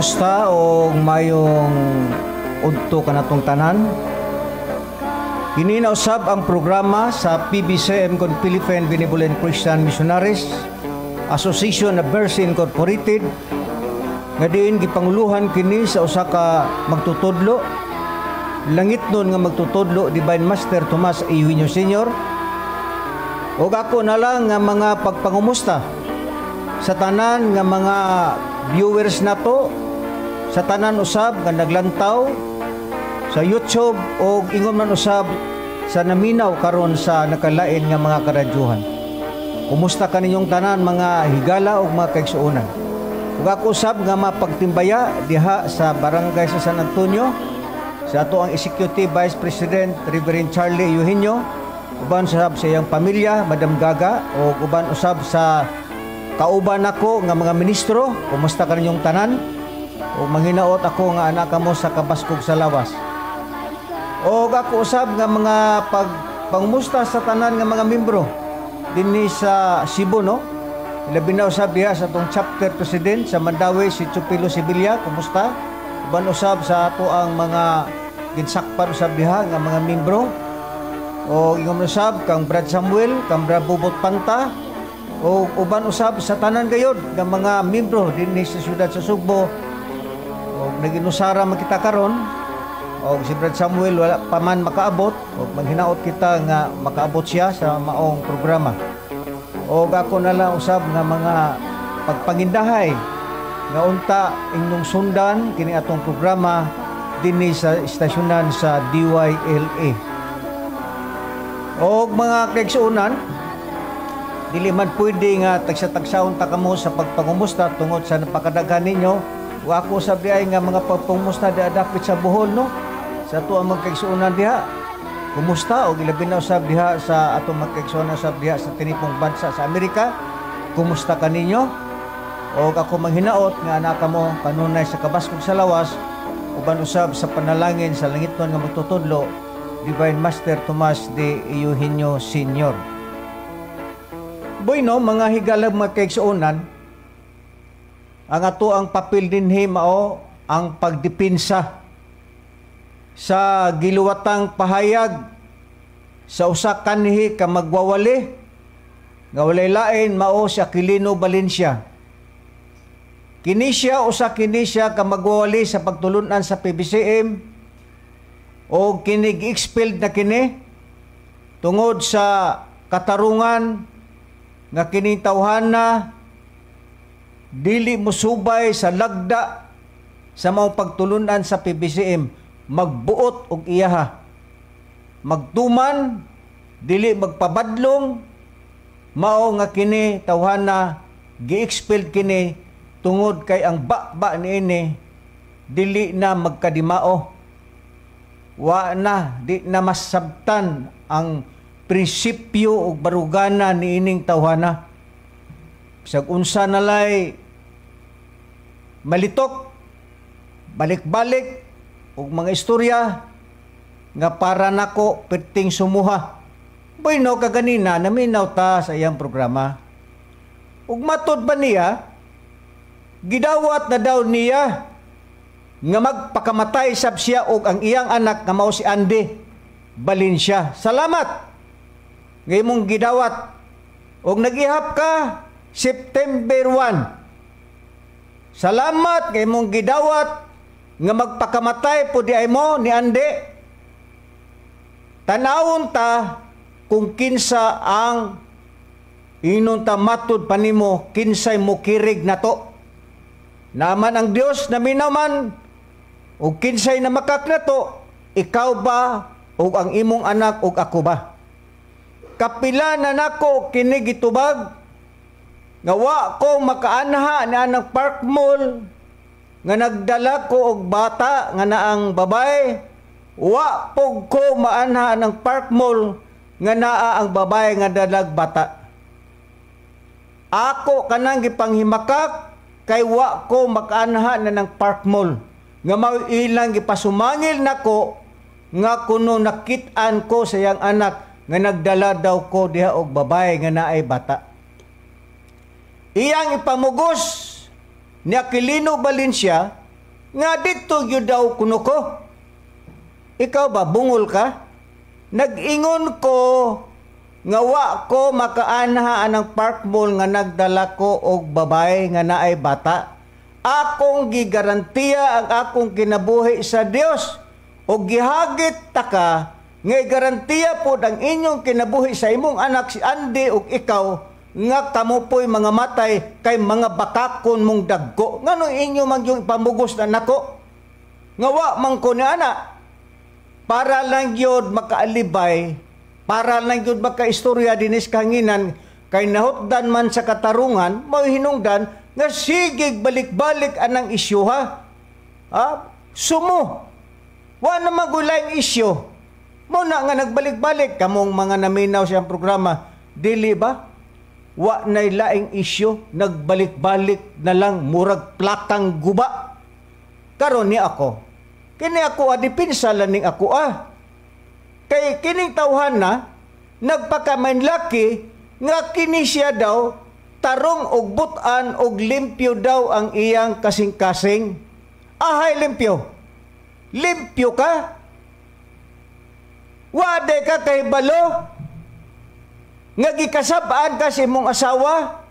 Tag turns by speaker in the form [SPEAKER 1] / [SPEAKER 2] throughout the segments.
[SPEAKER 1] Kumusta o mayong udto kanatong tanan? Kini na usab ang programa sa PBCM kon Philippine Benevolent Christian Missionaries Association of Mercy Incorporated nga diin gipanguluhan kini sa usa ka magtutudlo langit nun nga magtutudlo Divine Master Tomas A. Eugenio Sr. O ako na lang nga mga pagpangumusta sa tanan nga mga viewers nato, sa tanan usab nga naglantaw sa YouTube o ingon man usab sa naminaw karon sa nakalain nga mga karadyuhan. Kumusta kaninyong tanan mga higala o mga kaigsuonan? Ug ako usab nga mapagtimbaya diha sa barangay sa San Antonio sa ato ang Executive Vice President Reverend Charlie Eugenio, uban usab sa iyang pamilya Madam Gaga o uban usab sa kauban ako nga mga ministro. Kumusta kaninyong tanan? O manghinaot ako nga anak mo sa kabaskog sa lawas. O ako usab nga mga pangmusta sa tanan nga mga membro dinhi sa Cebu, no? Labi na usab diha sa atong chapter president sa Mandawi si Chupilo Sibilia. Kumusta? Uban usab sa ato ang mga ginsakpan usab diha nga mga membro. O ingon usab kang Brad Samuel, kang Brad Bubot Panta, o uban usab sa tanan gayud nga mga membro dinhi sa siyudad sa Sugbo. O naginusara man kita karon, o si Brad Samuel wala pa man makaabot, o maghinaot kita nga makaabot siya sa maong programa. O ako na lang usab nga mga pagpangindahay nga unta inyong sundan kini atong programa dinhi sa istasyonan sa DYLA. O mga kaigsuonan, dili man pwede nga tagsa-tagsahon ta kamo sa pagpangumusta tungod sa napakadaghan ninyo. O ako sabi ay nga mga pagpangumusta di adapit sa buhol, no? Sa ato ang magkaigsuonan diha. Kumusta? O ilabi na usab diha sa atong magkaigsuonan usab diha sa tinipong bansa sa Amerika. Kumusta ka ninyo? O ako manghinaot nga anak mo kanunay sa kabaskog sa lawas uban usab sa panalangin sa langiton nga magtutudlo Divine Master Tomas de Eugenio Sr. Bueno, mga higalag mga kaigsuonan, ang ato ang papel dinhi mao ang pagdepensa sa giluwatang pahayag sa usa kanhi ka magwawali nga walay lain mao si Aquilino Valencia. Kini siya usa kini siya ka magwawali sa pagtulunan sa PBCM o kini gi-expelled na kini tungod sa katarungan nga kini tawhana dili musubay sa lagda sa maong pagtulunan sa PBCM, magbuot og iyaha, magtuman dili magpabadlong, mao nga kini tawhana gi-expelled kini tungod kay ang ba niini dili na magkadimao, wa na di na masabtan ang prinsipyo o barugana ni ining tawhana. Bisag unsa nalay malitok, balik-balik og mga istorya nga para nako perting sumuha. Bueno, kaganina naminaw ta sa iyang programa. Ug matod ba niya, gidawat na daw niya nga magpakamatay sab siya og ang iyang anak nga mao si Andy Valencia. Salamat nga imong gidawat og nag-ihap ka September 1. Salamat nga imong gidawat nga magpakamatay po di ay mo ni Andy. Tanawon ta kung kinsa ang inon ta matud panimo, kinsay mo kirig nato. Naman ang Dios na minaman o kinsay na makak nato, ikaw ba o ang imong anak o ako ba? Kapila na nako kini gitubag nga wa ko makaanha na ang Park Mall nga nagdala ko og bata nga naang babae, wa pog ko maanha ng Park Mall nga naa ang babae nga dalag bata. Ako kanang gipanghimakak kay wa ko makaanha na ng Park Mall nga mao ilang gipasumangil nako nga kuno nakit-an ko sa iyang anak nga nagdala daw ko diha og babae nga naay bata. Iyang ipamugos ni Aquilino Valencia nga dito gyud daw kuno ko. Ikaw ba bungol ka? Nag-ingon ko nga wa ko makaanha anang park mall nga nagdala ko og babae nga naay bata. Akong gigarantiya ang akong kinabuhi sa Dios og gihagit ta ka nga garantiya po ang inyong kinabuhi sa imong anak si Andy ug ikaw nga kamo po'y mga matay kay mga bakakon mong dagko. Ngano inyo man yung ipamugos na nako? Nga wa man ko ni ana. Para lang yun makaalibay, para lang yun makaistorya dinis kahanginan, kay nahutdan man sa katarungan, may hinungdan, nga sigig balik-balik anang isyo ha. Sumo. Wa na magulayng isyo. Muna nga nagbalik-balik, kamong mga naminaw siyang programa, dili ba? Wa na'y laing isyo, nagbalik-balik na lang murag plakang guba. Karon ni ako, kini ako adipinsa laning ako Kay kining tawhan na, nagpakamanlaki, nga kini siya daw, tarong og butan og limpyo daw ang iyang kasing-kasing. Ahay limpyo. Limpyo ka? Wade ka kay balo? Nga gikasabaan ka sa imong asawa?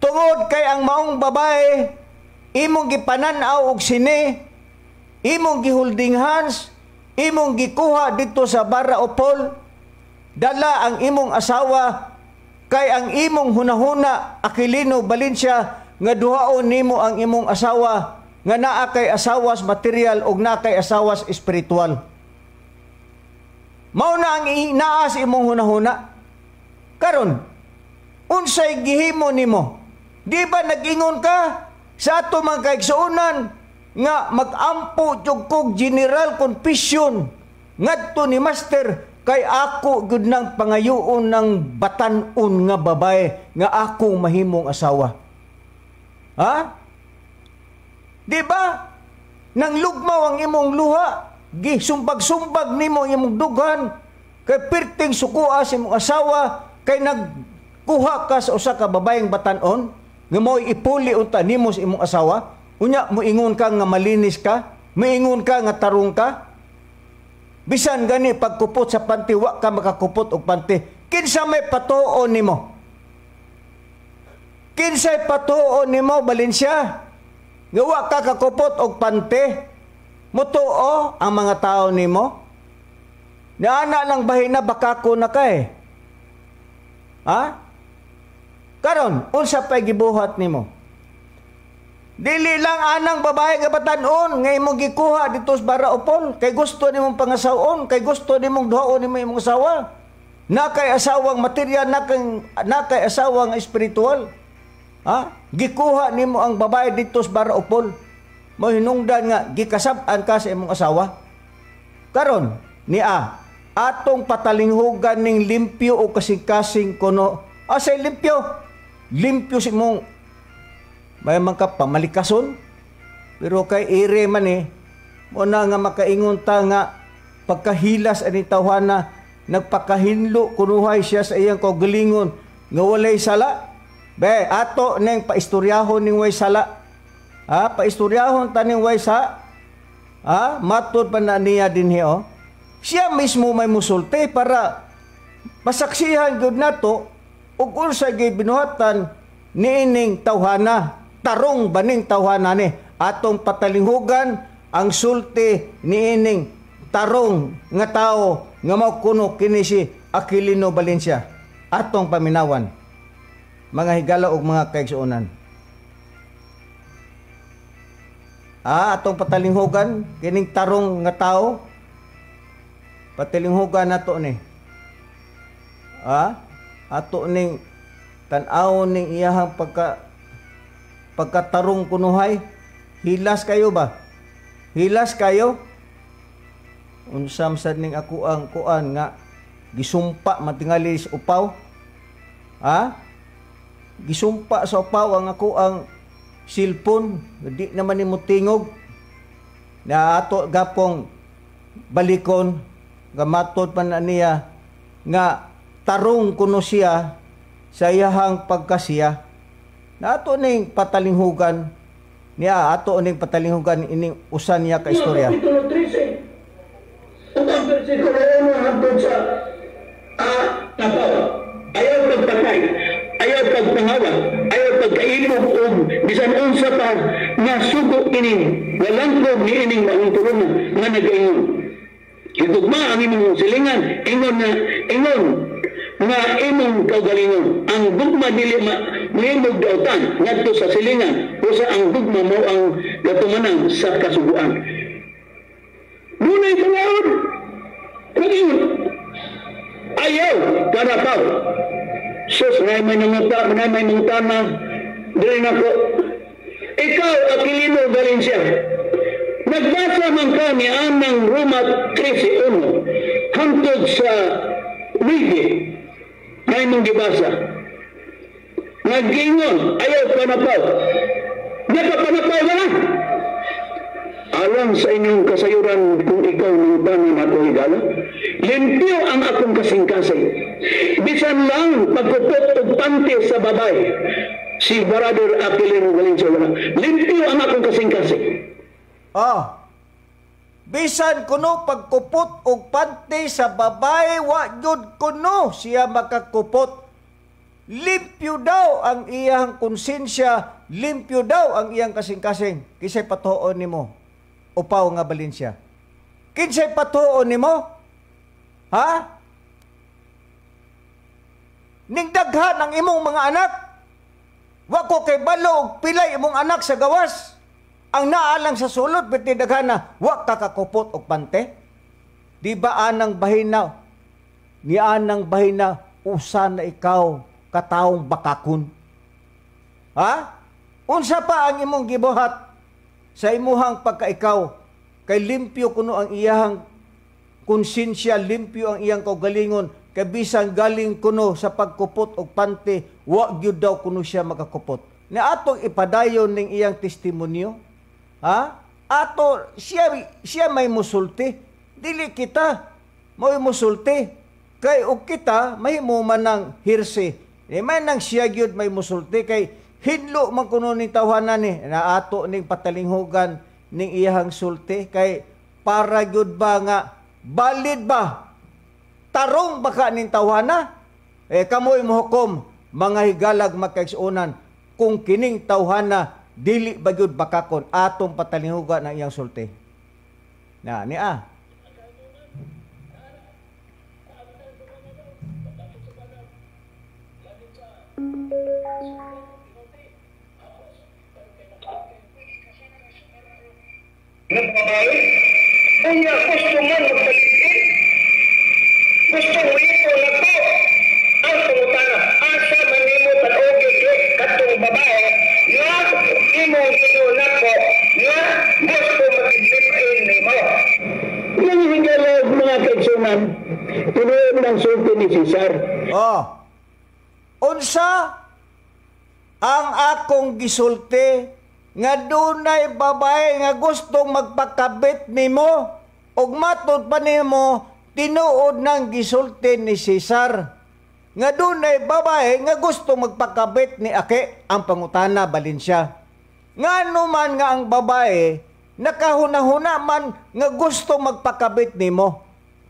[SPEAKER 1] Tungod kay ang maong babae, imong gipananaw og sini, imong giholding hands, imong gikuha dito sa Bara Opol, dala ang imong asawa, kay ang imong hunahuna, Aquilino Valencia, nga duhaon nimo ang imong asawa, nga naa kay asawas material o naa kay asawas espiritual. Mao na ang inaas imong hunahuna. Karon, unsay gihimo nimo? Di ba nag-ingon ka sa ato mga kaigsuonan nga mag-ampo jud kog general confession ngadto ni master kay ako gud nang pangayoon ng batan-on nga babae nga ako mahimong asawa. Ha? Di ba? Nang lugmaw ang imong luha, gisumbag-sumbag nimo ang imong dughan, kay pirting sukua sa imong asawa, kay nagkuha ka sa usa ka babaeng batan-on, nga mo'y ipuli unta nimo sa imong asawa, unya moingon ka nga malinis ka, moingon ka nga tarong ka, bisan gani pagkupot sa panty, wa ka makakupot og panty. Kinsa may patuon nimo? Kinsay patuon nimo, Valencia? Nga wa ka kakupot og panty? Mutuo ang mga tao nimo? Naana lang bahina bakako na kay. Ha? Karon, unsa pay gibuhat nimo? Dili lang anang babae nga batan-on nga imong gikuha dito sa Bara Opol, kay gusto nimong pangasawon, kay gusto nimong duhaon nimo imong asawa. Na kay asawang material, na kay asawang espiritual. Ha? Gikuha nimo ang babae dito sa Bara Opol. Mo hinungdan nga gikasab-an ka sa imong asawa. Karon, atong patalinghugan ning limpyo o kasing-kasing kuno. Say limpyo. Limpyo si mong may mga pamalikason. Pero kay ire man mo na nga makaingon ta nga pagkahilas ani tawhana, nagpakahinlo kunuhay siya sa iyang kaugalingon nga walay sala. Be, ato ning paistoryahon ning way sala. Paistoryahon ta ning way sa matod pa na niya dinhi siya mismo may musulti para masaksihan gud nato ug unsay gibinuhatan niining tawhana, tarong baning tawhana ni atong patalinghugan ang sulti niining tarong nga tao nga mao kuno kini si Aquilino Valencia atong paminawan, mga higala ug mga kaigsuonan. Atong patalinghugan kining tarong nga tao, patalinghugan nato ni ato ning tan-aw ning iyahang pagkatarong kunuhay. Hilas kayo ba? Hilas kayo? Unsam sad ning ako ang kuan nga gisumpa matingali sa upaw? Gisumpa sa upaw ang ako ang cellphone, di naman nimo tingog na ato gapong balikon gamatod pa na niya nga tarong kuno siya sa iyahang pagkasiya. Na ato ning patalinghugan Niya ato ning patalinghugan ining usan niya ka istorya.
[SPEAKER 2] Kapitulo 13. Ug ang bersikulo 1 hangtod sa tapaw. Ayaw pagpatay, ayaw pagpangawa, ayaw pagkailog og bisan unsa pa nga sugo kini walang kog ni ining maong tulungan nga nagaingon. Higugma ang imong silingan, ingon nga imong kaugalingon. Ang gugma dili mahimog dautan ngadto sa silingan, usa ang gugma mao ang gatumanang sa kasuguan. Dunay pangaon. Kung ayaw kanapaw. Sus, may mangutana dili nako. Ikaw Aquilino Valencia. Nagbasa man ka ni anang Roma 13:1 hangtod sa Wigi. May mong gibasa. Nag-ingon, ayaw panapaw. Nakapanapaw ka na. Alang sa inyong kasayuran kung ikaw ng bangon ako higala, limpyo ang akong kasing-kasing. Bisan lang pagkupot o pante sa babay, si Brother Aquilino Valencia wala. Limpyo ang akong kasing-kasing.
[SPEAKER 1] Bisan kuno pagkupot og pante sa babae, wa jud kuno siya makakupot. Limpyo daw ang iyang konsensya, limpyo daw ang iyang kasing-kasing. Kisay patuon nimo, upaw nga Valencia. Kinsay patuon nimo? Ha? Ning daghan ang imong mga anak. Wa ko kay balo og pilay imong anak sa gawas. Ang naalang sa sulod, biti daghan na, wa kakakupot og pante. Di ba anang bahina, ni anang bahina, usa na ikaw, kataong bakakon. Ha? Unsa pa ang imong gibuhat sa imuhang pagkaikaw, kay limpyo kuno ang iyang konsensya, limpyo ang iyang kaugalingon, kay bisan galing kuno sa pagkupot og pante, wa gyud daw kuno siya makakupot. Ni atong ipadayon ning iyang testimonyo. Ha? Ato, siya may musulti. Dili kita, may musulti. Kay o kita, may mo man ng hirsi. May nang siya gyud may musulti. Kay hinlo man kuno ning tawhanan ni, na ato ning patalinghugan ning iyahang sulti. Kay para gyud ba nga, balid ba? Tarong baka ning tawhana? Kamoy mohukom, mga higalag makaigsunan, kung kining tawhana, dili bagyod bakakon atong patalinghugan ang iyang sulti. Na niya.
[SPEAKER 2] Nagbabawi? Unya gusto man magpalitin? Gusto mo ito na to? Ang pangutana, asa manimo tan-ogit katong babae nga imong inunak ko nga gusto mag-live-in ni mo. Yung hinggalag mga kaigsunan, tinuod ng sulti ni Cesar.
[SPEAKER 1] Unsa ang akong gisulti nga dunay babae nga gustong magpakabit nimo ug matud pa nimo tinuod ng gisulti ni Cesar nga dunay babae nga gustong magpakabit ni Ake. Ang pangutana Valencia, ngano man nga ang babae nakahuna-huna man nga gusto magpakabit nimo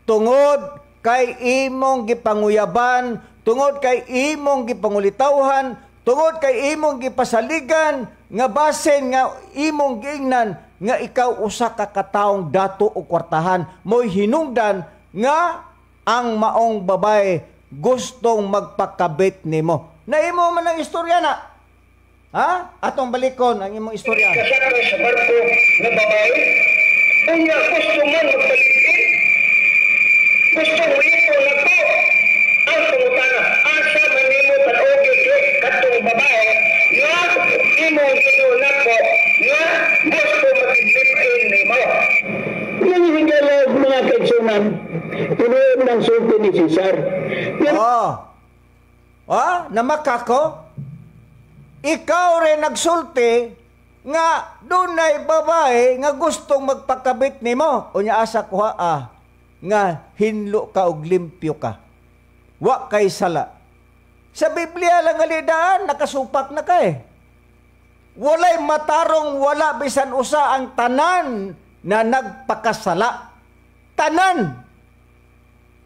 [SPEAKER 1] tungod kay imong gipanguyaban, tungod kay imong gipangulitawhan, tungod kay imong gipasaligan, nga basen nga imong giingnan nga ikaw usa ka kataong dato o kwartahan, mo'y hinungdan nga ang maong babae gustong magpakabit nimo. Naimo man ang istorya na. Ha? Atong balikon ang imong istorya.
[SPEAKER 2] Kasama sa barko na babae, unya gusto man magpalitin? Gusto mo ito na to? Ang pangutana, asa manimo tan-ogit katong babae nga imong inunak ko nga gusto mag-live-in ni mo. Yung hinggalag mga kaigsunan, tinuod ng sulti ni Cesar.
[SPEAKER 1] Namakako? Ikaw rin nagsulti nga dunay babae nga gustong magpakabit nimo. Unya asa kuha nga hinlo ka og limpyo ka. Wa kay sala. Sa Biblia lang alidaan nakasupak na ka eh. walay matarong wala bisan usa ang tanan na nagpakasala. Tanan.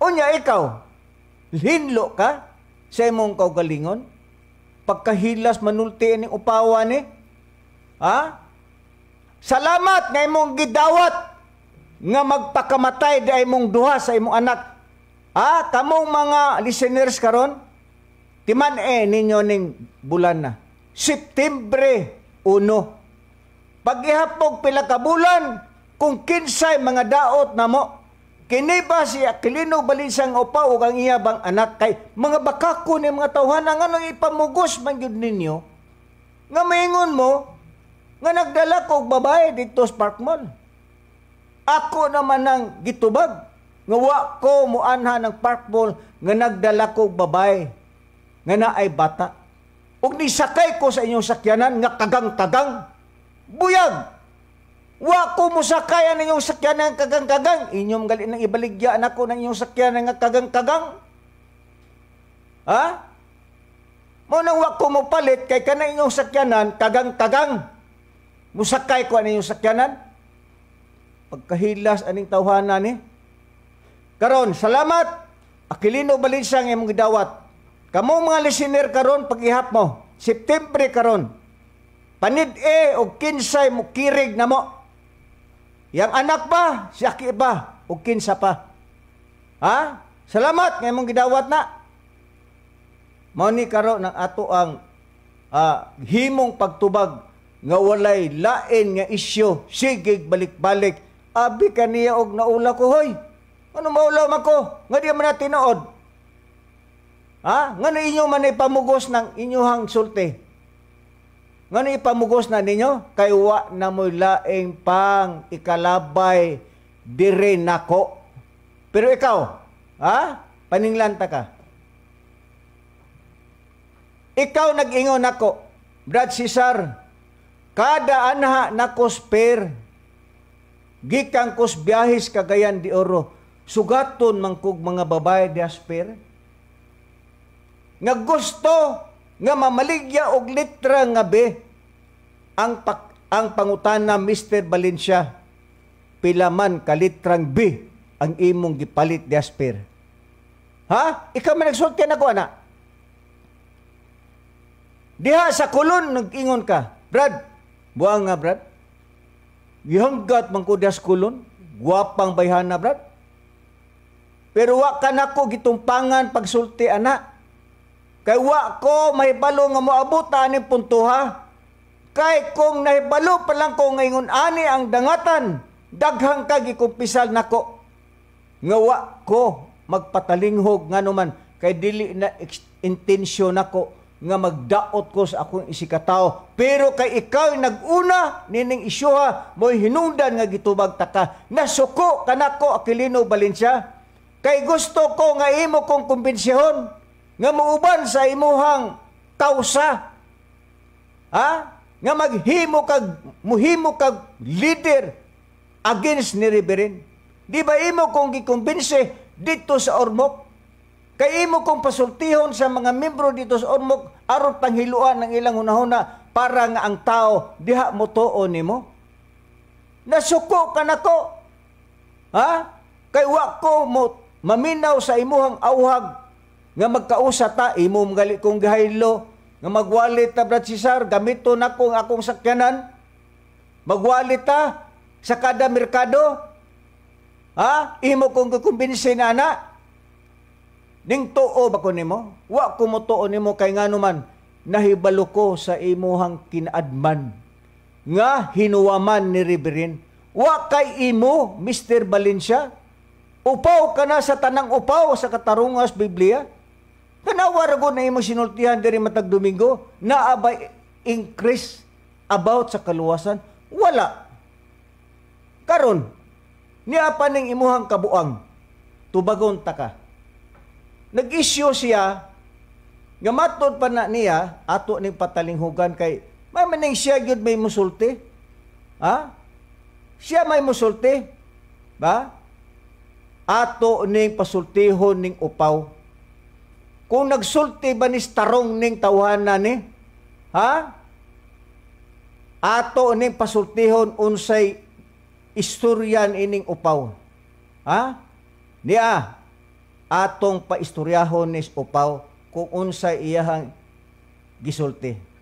[SPEAKER 1] Unya ikaw, hinlo ka sa imong kaugalingon? Pagkahilas manulti ning upawa ni? Ha? Salamat nga imong gidawat nga magpakamatay di imong duha sa imong anak. Ha? Kamong mga listeners karon, timan ninyo ning bulan na. Septembre 1. Paghihapog pila ka bulan, kung kinsay mga daot na mo, kini ba si Aquilino Balinsang upaw o ang iyabang anak kay mga bakako ni mga tawhana nga nang ipamugos man yun ninyo, nga maingon mo, nga nagdala ko og babae dito sa Park Mall. Ako naman ang gitubag, nga wa ko muanha ng Park Mall, nga nagdala ko og babae, nga naay bata. Ug nisakay ko sa inyong sakyanan nga kagang-kagang. Buyag! Wa ko musakay ang inyong sakyanan nga kagang-kagang. Inyong gali nang ibaligya ako ng inyong sakyanan nga kagang-kagang. Ha? Mo nang wa ko mo palit kay kana inyong sakyanan kagang-kagang. Musakay ko ang inyong sakyanan. Pagkahilas aning tawhana ni. Karon, salamat. Aquilino Balinsang imong gidawat. Kamong mga listener karon paghihap mo, September karon, panid o kinsay mo kirig na mo. Yang anak ba, si Aki ba, o kinsa pa. Ha? Salamat nga imong gidawat na. Mao ni karon ng ato ang himong pagtubag nga walay lain nga isyu, sigig balik-balik. Abi kaniya og naula ko hoy. Ano maulaw man ko? Nga di man na tinuod. Ha? Nga na inyo man ipamugos ng inyong sulti. Nga na ipamugos na ninyo, kay wa na mo'y laing pang ikalabay dire nako. Pero ikaw, ha? Paninglanta ka. Ikaw nag-ingon nako, Brad Cesar, kada anha nako spare, gikang kos biyahis Cagayan de Oro, sugaton mangkog mga babae di spare, nga gusto nga mamaligya og litra nga B ang pangutana Mr. Valencia, pila man ka litrang B ang imong gipalit di asper. Ha? Ikaw man nagsulti na ko ana. Diha sa kulon nag-ingon ka, Brad, buang nga Brad. Gihanggat man ko das kulon, guwapang bayhana Brad. Pero wa ka nako gitumpangan pagsulti ana. Kay wa ko mahibalo nga moabot ani puntuha. Kay kung nahibalo pa lang ko ngayon ani ang dangatan, daghang ka gikumpisal nako. Nga wa ko magpatalinghog nganuman kay dili na intensyon nako nga magdaot ko sa akong isikataw. Pero kay ikaw nag-una nining isyuha mo'y hinungdan nga gitubag taka. Nasuko kanako Aquilino Balinsya. Kay gusto ko nga imo kong kumbensihon nga muuban sa imuhang kausa. Ha? Nga muhimo kag leader against ni Reverend. Di ba imo kong gikumbinse dito sa Ormoc? Kay imo kong pasultihon sa mga membro dito sa Ormoc aron panghiluan ng ilang hunahuna para nga ang tao diha mo tuon nimo. Nasuko ka nako. Ha? Kay wa ko mo maminaw sa imuhang auhag nga magkausa ta, imo gali kong gahaylo, nga magwalit ta, Brad Cesar, gamito na kong akong sakyanan, magwalit ta sa kada merkado, ha? Imo kong kukumbinsin na ana, ning tuo ba ko nimo? Wa ko mo tuo nimo kay nga naman, nahibalo ko sa imuhang kinaadman, nga hinuwaman ni Reverend. Wa kay imo, Mr. Valencia, upaw ka na sa tanang upaw sa katarungas Biblia. Kanawa rago na imong sinultihan diri matag Domingo, naabay increase about sa kaluwasan? Wala. Karon, niya pa ning imuhang kabuang, tubagon ta ka. Nag-issue siya, nga matod pa na niya, ato ning patalinghugan kay, may maning siya gyud may musulti. Ha? Siya may musulti. Ba? Ato ning pasultihon ning upaw. Kung nagsulti ba ni starong ning tawhana ni? Ha? ato ning pasultihon unsay istoryan ining upaw. Ha? Niya, atong paistoryahon nis upaw kung unsay iyahang gisulti.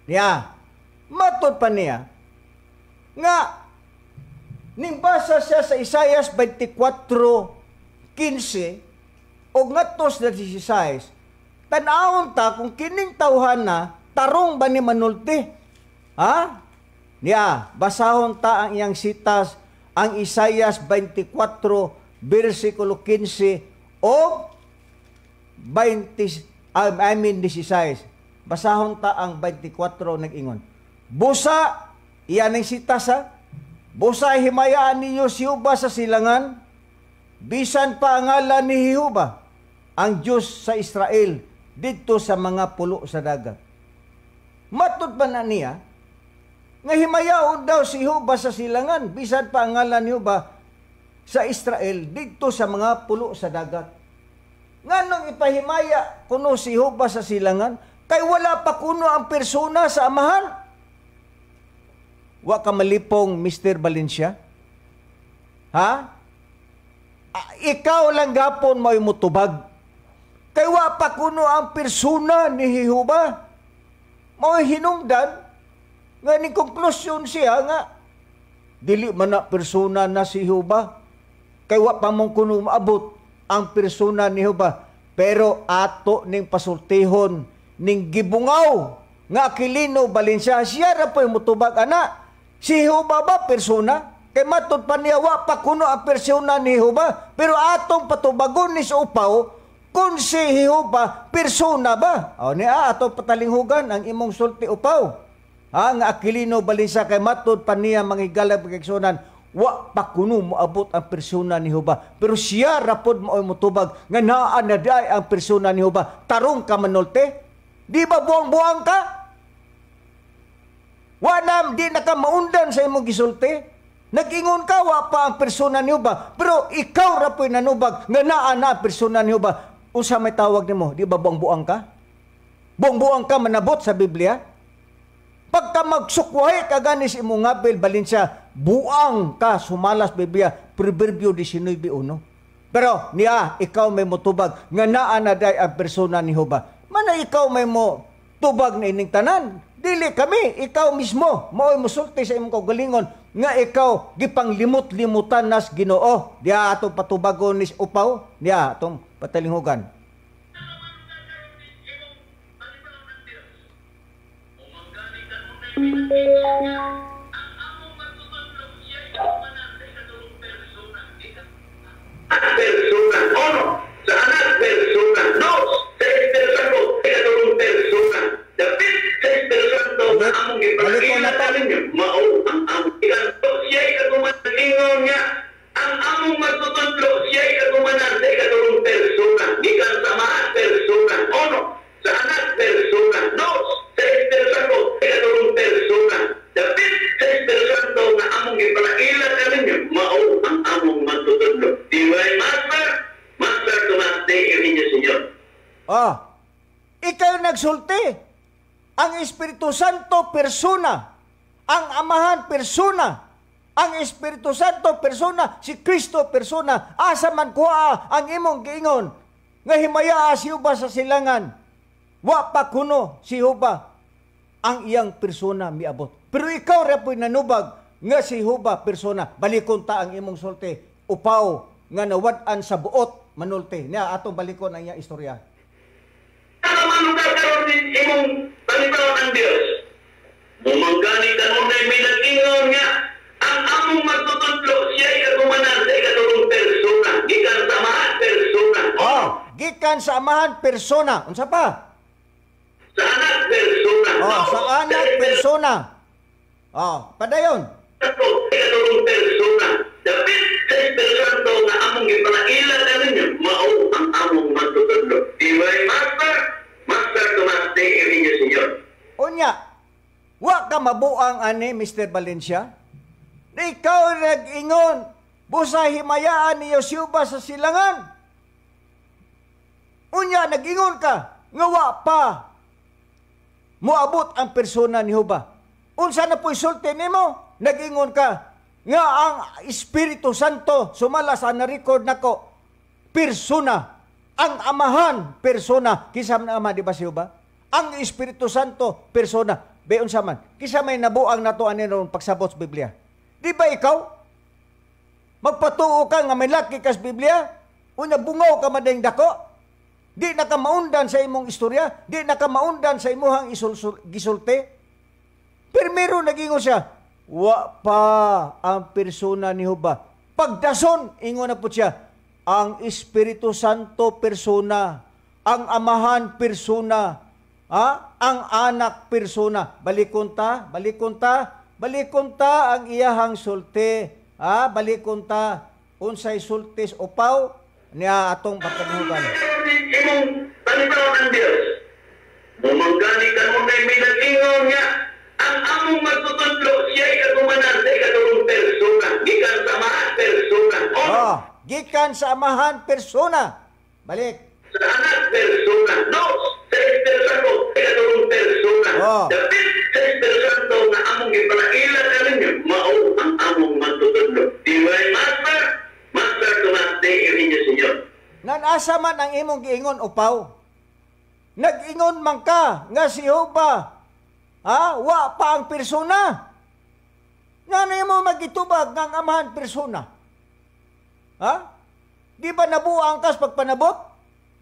[SPEAKER 1] Niya, matod pa niya, nga, ning basa siya sa Isaias 24:15, o ngatos na 16, tanawon ta kung kining tawhan na, tarong ba ni manulti? Ha? Niya, basahon ta ang iyang sitas, ang Isaias 24, versikulo 15, o 16. Basahon ta ang 24 nag-ingon. Busa, iyan ang sitas ha. Busa himayaan ninyo si Jehova sa silangan, bisan pa ang ngalan ni Jehova, ang Diyos sa Israel, dito sa mga pulo sa dagat. Matod pa na niya, nga himayaon daw si Jehova sa silangan, bisan pa ang ngalan ni Jehova sa Israel, dito sa mga pulo sa dagat. Nganong ipahimaya kuno si Jehova sa silangan, kay wala pa kuno ang persona sa amahan. Wa ka malipong, Mr. Valencia? Ha? Ikaw lang gapon mo'y mutubag. Kay wa pa kuno ang persona ni Jehova. Mo'y hinungdan, nga ni konklusyon siya nga, dili man na persona na si Jehova. Kay wa pa mong kuno maabot ang persona ni Jehova. Pero ato ning pasultihon, ning gibungaw nga Aquilino Valencia, siya ra po'y mutubag ana. Si Jehova ba persona? Kay matod pa niya, wa pa kuno ang persona ni Jehova. Pero atong patubagon ni sa upaw, kung si Jehova persona ba? O niya, atong patalinghugan ang imong sulti upaw. Ha, nga Aquilino Valencia, kay matod pa niya mangigalang pagkaksunan, wa pa kuno moabot ang persona ni Jehova. Pero siya rapod mo mutubag nga naa na day ang persona ni Jehova. Tarong ka manulti? Di ba buang-buang ka? Wanam, di na ka maundan sa imong gisulti. Nag-ingon ka, wa pa ang persona ni Jehova. Pero ikaw rapoy nanubag, nga naa na ang persona ni Jehova. Unsa may tawag nimo? Di ba buang-buang ka? Buang-buang ka manabot sa Biblia? Pagka magsukwahe ka ganis imong ngapil, Valencia, buang ka, sumalas Biblia, Proverbio 19:1. Pero niya, ikaw may mutubag, nga naa na day ang persona ni Jehova. Mana ikaw may mo tubag na ining tanan? Dili kami, ikaw mismo, mao'y musulti sa imong kaugalingon, nga ikaw gipanglimot-limutan nas Ginoo. Diya atong patubagon nis upaw, diya atong patalinghugan.
[SPEAKER 2] Persona, uno, sa anak persona, dos, sa Espiritu Santo, ikatulong persona, dapat sa Espiritu Santo, na among ipagkakilala ninyo, mao ang among ikanto, siya ikagumaningon niya, ang among magtutudlo, siya ikagumanan sa ikatulong persona, ikan sa mga persona, uno, sa anak persona, dos, sa Espiritu Santo, ikatulong persona, dapat sa Espiritu Santo, na among ipagkakilala ninyo, mao ang among magtutudlo. Diway Master Tomate, irin niyo, Senyor.
[SPEAKER 1] Ikaw nagsulti. Ang Espiritu Santo persona, ang Amahan persona, ang Espiritu Santo persona, si Kristo persona. Asa man kuha ang imong giingon nga himaya si Jehova sa silangan. Wa pa kuno si Jehova ang iyang persona miabot. Pero ikaw ra po'y nanubag nga si Jehova persona. Balikon ta ang imong sulti, upaw nga nawad-an sa buot manulti. Niya atong balikon ang iyang istorya.
[SPEAKER 2] Ano karon din imong palitawan ng Dios? Mumanggani karon na minag-ingon nga ang among magtutudlo siya ikagumanan sa ikatulong persona. Gikan sa
[SPEAKER 1] gikan sa amahan persona. Unsa pa?
[SPEAKER 2] Sa anak persona.
[SPEAKER 1] Sa anak persona. Padayon.
[SPEAKER 2] Ikatulong persona. Dapat sa Espiritu Santo nga among ipalaila ninyo, mao ang among matutudlo. Diway Master Tomas de Irinyo, Senyor.
[SPEAKER 1] Unya, wa ka mabuang ani, Mr. Valencia? Ikaw nag-ingon, busa himayaan ni Yoshua sa silangan. Unya, nag-ingon ka, nga wa pa moabot ang persona ni Jehova. Unsa na po isulti nimo? Nag-ingon ka, nga ang Espiritu Santo, sumala sa na-record nako, persona, ang amahan, persona, kisam na ama, di ba si Jehova? Ang Espiritu Santo, persona, beon sa man, kisa may nabuang na to anin pagsabot sa Biblia. Di ba ikaw? Magpatuo ka nga may laki kas Biblia, unya bungaw ka madayang dako, di na ka maundan sa imong istorya, di na ka maundan sa imuhang gisulti. Pero meron nag-ingon siya, wa pa ang persona ni Jehova. Pagdason, ingon na po siya, ang Espiritu Santo persona, ang amahan persona, ang anak persona. Balikon ta ang iyahang sulti. Balikon ta, unsay sultis upaw, niya atong pagkabugan.
[SPEAKER 2] Imong talitaw ng Diyos. Bumanggani ka mo na may nag-ingon niya. Ang among magtutudlo, siya ikatumanan sa ikatulong persona. Gikan sa amahan persona.
[SPEAKER 1] Gikan sa amahan persona. Balik.
[SPEAKER 2] Sa anak persona. No, sa Espiritu Santo, ikatulong persona. Dapat sa Espiritu Santo na among ipalaila ka ninyo, mao ang among magtutudlo. Diway Master Tomas de Irinyo, Senyor.
[SPEAKER 1] Nanasa man ang imong giingon upaw. Nag-ingon man ka nga si Jehova, wa pa ang persona. Nga mo magitubag ng amahan persona. Di ba nabuang kas pagpanabot?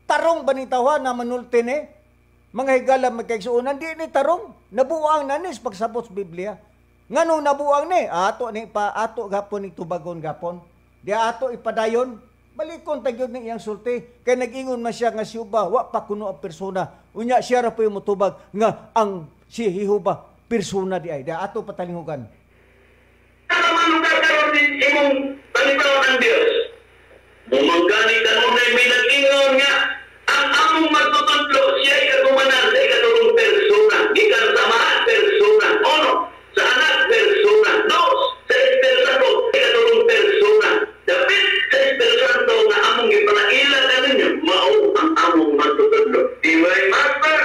[SPEAKER 1] Tarong ba ni tawa na manulti ni? Mga higala magkaigsuunan, di ni tarong. Nabuang na nis pagsabot sa Biblia. Nga nung nabuang ni, ato gapon ni tubagon gapon. Di ato ipadayon. Balikon tagyod ni iyang sulti. Kaya nag-ingon man siya nga si Jehova, wa pa kuno ang persona. Unya siya ra po yung mutubag nga ang si Jehova persona di ay. Di ato patalingugan.
[SPEAKER 2] Nakamanungkar karon din imong talitaw ng Diyos. Bumanggani ka mo na may nag-ingon nga ang among magtutudlo, siya ikatumanan sa ikatulong persona. Gikan sa amahan persona. Sa anak persona. No, sa Espiritu Santo, ikatulong persona. Dapat sa Espiritu Santo nga among ipalaila ka ninyo, mao ang among magtutudlo. Diway Master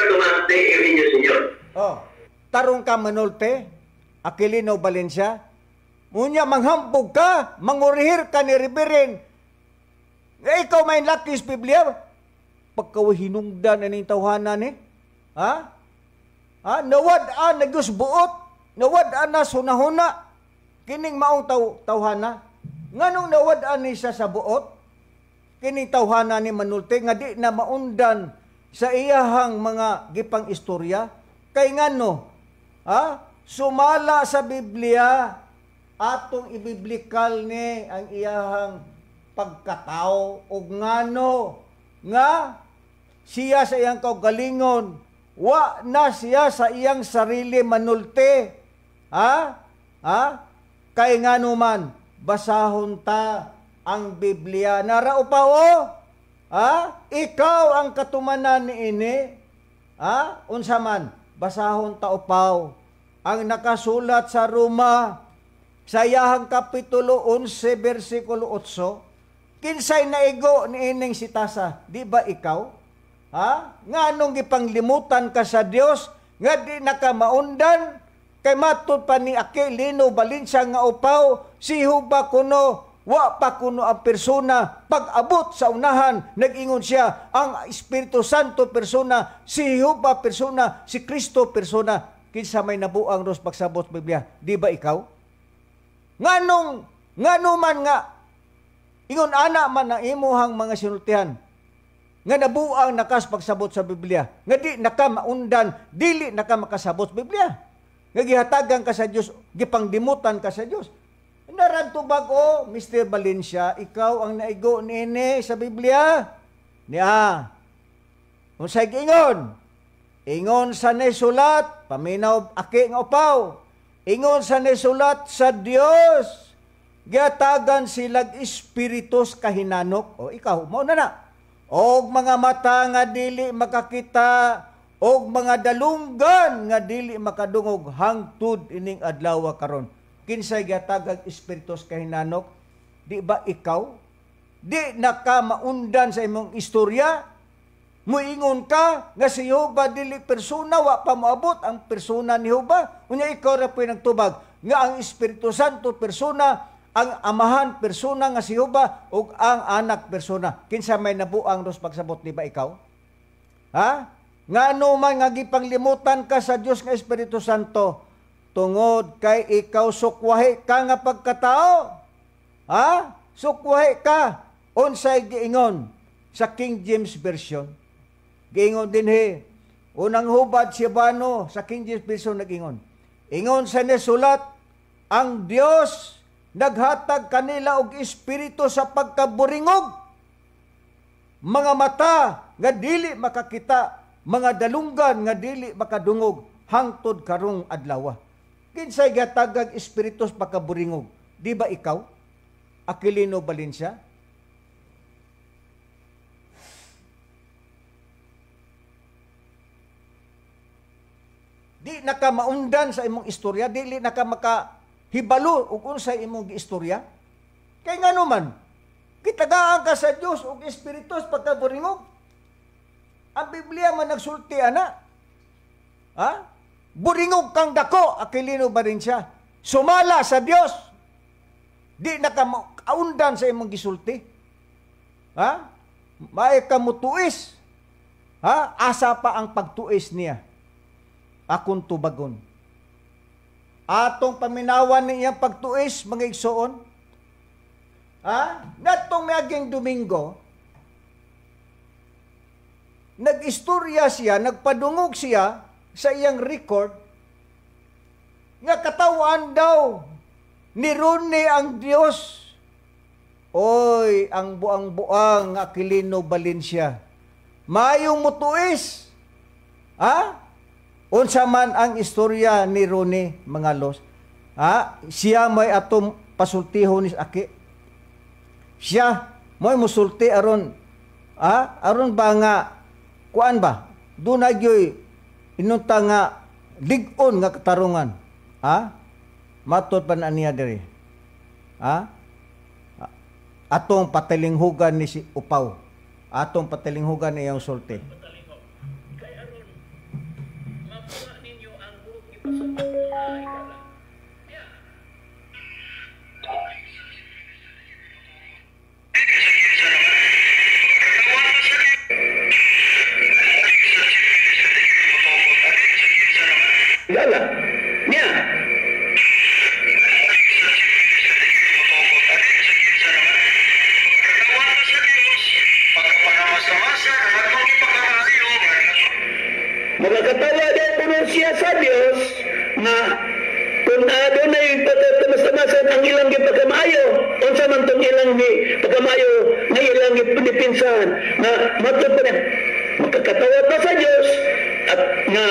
[SPEAKER 2] Tomas de Irinyo, Senyor.
[SPEAKER 1] Tarong ka manulte, Aquilino Valencia, munya manghambog ka, mangurihir ka ni Reverend. Ikaw may lakis Biblia, pagkawahinungdan na ning tawhanan ni. Nawad-an na gusbuot, nawad-an na sunahuna, kining maong tawhana. Nganong nawad-an ni siya sa buot, kining tawhana ni manulti, nga di na maundan sa iyahang mga gipang istorya, kay ngano, sumala sa Biblia, atong ibiblikal ni ang iyahang pagkatao, o ngano, nga siya sa iyang kaugalingon, wa na siya sa iyang sarili manulti. Kay ngano man, basahon ta ang Biblia. Narao pa ikaw ang katumanan ni ini. Unsa man, basahon ta upaw ang nakasulat sa Roma sa iyahang kapitulo 11 versikulo 8. Kinsay naigo ni ining si Tasa, di ba ikaw? Nga nung gipanglimutan ka sa Dios, nga di nakamaundan, kay matud pa ni Aquilino Valencia nga upaw, si Jehova kuno, wa pa kuno ang persona, pag-abot sa unahan, nag-ingon siya, ang Espiritu Santo persona, si Jehova persona, si Kristo persona, kinsa may nabuang ros pagsabot Biblia, di ba ikaw? Ngano man nga, ingon ana man ang imuhang mga sinultihan, nga nabuang nakas pagsabot sa Biblia, nga di naka maundan, dili naka makasabot sa Biblia, nga gihatagan ka sa Dios, gipangdimutan ka sa Dios. Naranto bago, Mr. Valencia, ikaw ang naigo niini sa Biblia. Niya, unsay giingon? Ingon sa nisulat, paminaw aki nga upaw. Ingon sa nisulat sa Dios, giatagan silag espiritus kahinanok. O ikaw, mao na. Og mga mata nga dili makakita, og mga dalunggan nga dili makadungog hangtod ining adlaw karon. Kinsay giatagag espiritus kahinanok? Di ba ikaw? Di na ka maundan sa imong istorya? Muingon ka nga si Jehova dili persona, wa pa moabot ang persona ni Jehova. Unya ikaw ra po'y nagtubag nga ang Espiritu Santo persona, ang amahan persona nga si Jehova, ug ang anak persona. Kinsa may nabuang dos pagsabot, di ba ikaw? Ha? Nga ano man nga gipanglimutan ka sa Dios nga Espiritu Santo, tungod kay ikaw sukwahi ka nga pagkatao. Ha? Sukwahi ka. Unsay giingon sa King James Version? Giingon dinhi, unang hubad si Bano sa King James Version nagingon. Ingon sa nisulat, ang Dios naghatag kanila og espiritu sa pagkaburingog. Mga mata nga dili makakita, mga dalunggan nga dili makadungog hangtod karong adlaw. Kinsay gatagag espiritu sa pagkaburingog? Di ba ikaw? Aquilino Valencia? Di naka maundan sa imong istorya, dili naka makahibalo ug unsay imong giistorya. Kay ngano man, kitagaan ka sa Dios ug espiritu sa pagkaburingog. Ang Biblia man nagsulti ana. Ha? Buringog kang dako, Aquilino Valencia. Sumala sa Dios. Di naka maundan sa imong gisulti. Ha? May kamutuis. Ha? Asa pa ang pagtuis niya? Akong tubagon. Atong paminawan niyang pagtuis, mga igsoon. Natong miaging Domingo, nag-istorya siya, nagpadungog siya sa iyang record, nga katawan daw ni Ronnie ang Dios. Oy, ang buang-buang Aquilino Valencia. Mayong mutuis. Unsa man ang istorya ni Ronnie, mga los. Siya may atong pasultihon ni aki. Siya may musulti aron aron ba nga kuan ba? Dunay gyoy inunta nga lig-on nga katarungan. Matud pa na niya diri. Atong patilinghugan ni si Upaw. Atong patilinghugan ni iyang sulti.
[SPEAKER 2] Gala, niya. Magkatawa daw puno siya sa Dios na kung adunay pagkatamastamasan ang ilang gipagkamayo, unsa man tong ilang pagkamayo na ilang gipinsan na matod pa niya. Magkatawa pa sa Dios at nga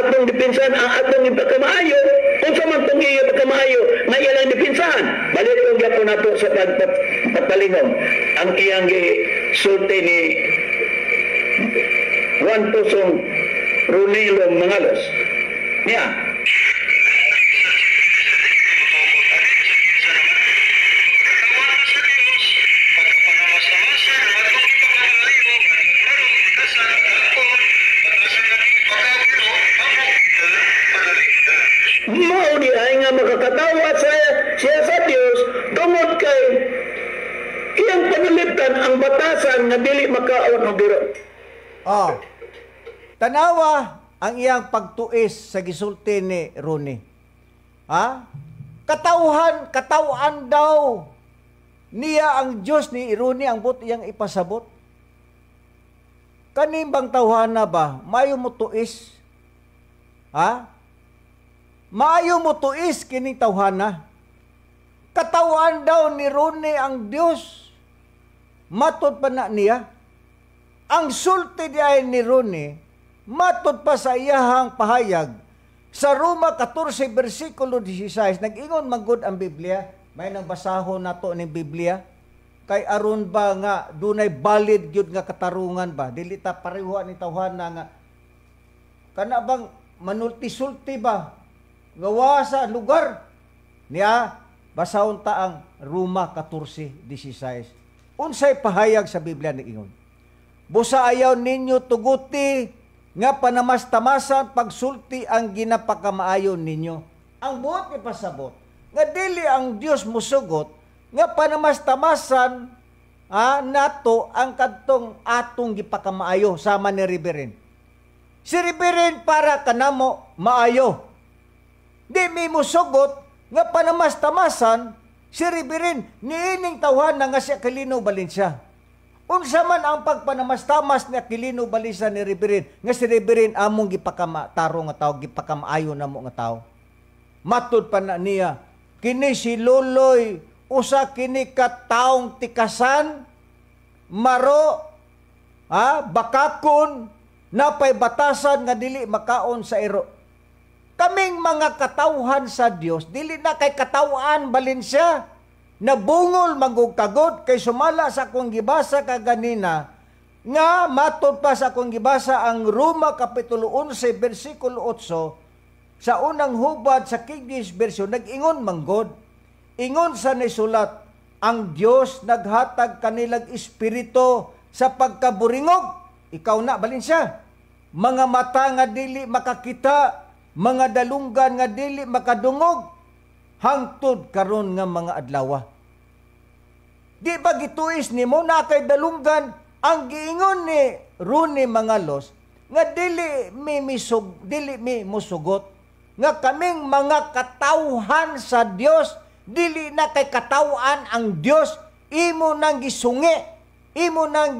[SPEAKER 2] atong dipinsan ang atong ipagkamaayo, unsa man tong iya pagkamaayo na ilang dipinsan. Balik kong gyapon nato sa pagpalingom ang iyang sulti ni Juan Pusong Ronilo Mangalos. Niya. Mao di ay nga makakatawa siya sa Dios tungod kay iyang panaliptan ang batasan nga dili makaon og biro.
[SPEAKER 1] Tanawa ang iyang pagtuis sa gisulti ni Ronnie. Katawhan daw niya ang Diyos ni Ronnie ang but iyang ipasabot. Kanimbang tawhana ba? Mayo mo tuis? Maayo mo tuis kining tawhana. Katawan daw ni Ronnie ang Dios. Matod pa na niya. Ang sulti di ay ni Ronnie, matod pa sa iyahang pahayag, sa Roma 14, versikulo 16, nag-ingon magud ang Biblia, may nagbasahon na to ng Biblia, kay aron ba nga, dunay valid yun nga katarungan ba, dili ta pareho ni tawhana nga, kana bang manulti-sulti ba, gawa sa lugar, niya, basahon ta ang Roma 14, 16. Unsay pahayag sa Biblia nag-ingon, busa ayaw ninyo tuguti, nga panamas-tamasan pagsulti ang ginapakamaayon ninyo. Ang buot ni pasabot, nga dili ang Dios musugot, nga panamas-tamasan nato ang kadtong atong gipakamaayo sama ni Reverend. Si Reverend para kanamo maayo. Di mi musugot nga panamas-tamasan si Reverend niining tawhan nga si Aquilino Valencia. Unsa man ang pagpanamastamas ni Aquilino Valencia ni Reverend, nga si Reverend among gipakamataro nga tao, gipakamaayo namo nga tao. Matud pa na niya, kini si Loloy, usa kini ka taong tikasan, maro, bakakon, napay batasan nga dili makaon sa iro. Kaming mga katawhan sa Dios, dili na kay katawhan Valencia, nabungol magugkagod kay sumala sa akong gibasa kaganina nga matod pa sa akong gibasa ang Roma Kapitulo 11 versikulo 8 sa unang hubad sa King James Version nag-ingon manggod, ingon sa nisulat, ang Dios naghatag kanilang espiritu sa pagkaburingog, ikaw na Valencia, mga mata nga dili makakita, mga dalunggan nga dili makadungog, hangtod karon nga mga adlaw. Di ba gituis ni mo na kay dalunggan ang giingon ni Ronnie Mangalos nga dili mi musugot nga kaming mga katawhan sa Dios, dili na kay katawhan ang Dios, imo nang gisungi, imo nang